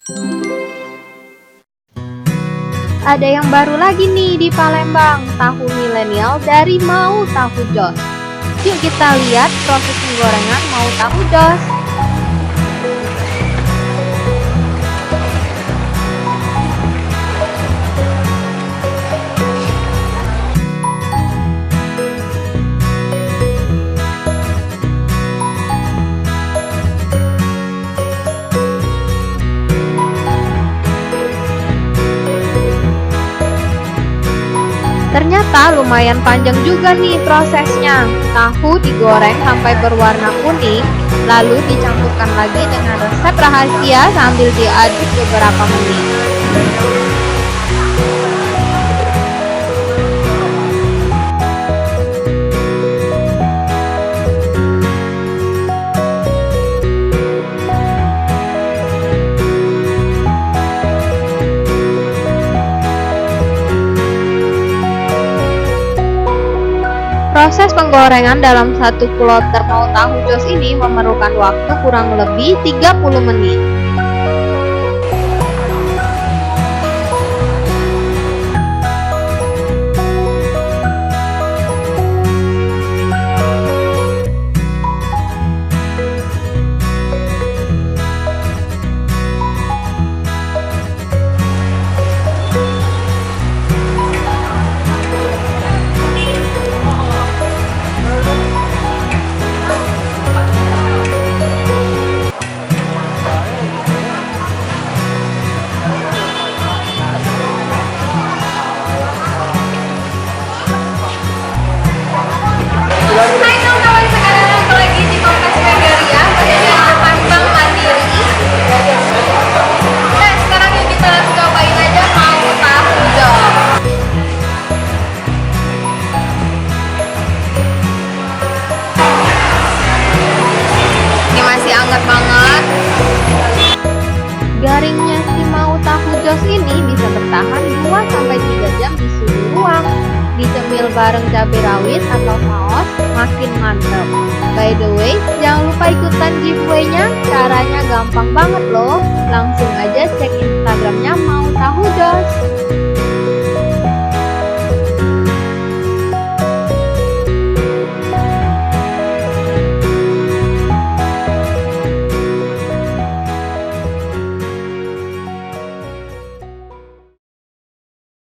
Ada yang baru lagi nih di Palembang, tahu milenial dari Mau Tahu Jos. Yuk kita lihat proses penggorengan Mau Tahu Jos. Ternyata lumayan panjang juga nih prosesnya. Tahu digoreng sampai berwarna kuning, lalu dicampurkan lagi dengan resep rahasia sambil diaduk beberapa menit. Proses penggorengan dalam satu kloter Mau Tahu Jos ini memerlukan waktu kurang lebih 30 menit. Hai teman-teman, sekarang aku lagi di Kompleks Megaria, berada depan Bank Mandiri. Nah, sekarang yuk kita cobain aja Mau Tahu Jos. Ini masih hangat banget. Garingnya si Mau Tahu Jos ini bisa bertahan 2-3 jam di suhu ruang. Dicemil bareng cabai rawit atau saus, makin mantep. By the way, jangan lupa ikutan giveaway-nya, caranya gampang banget loh. Langsung aja cek Instagramnya Mau Tahu Jos.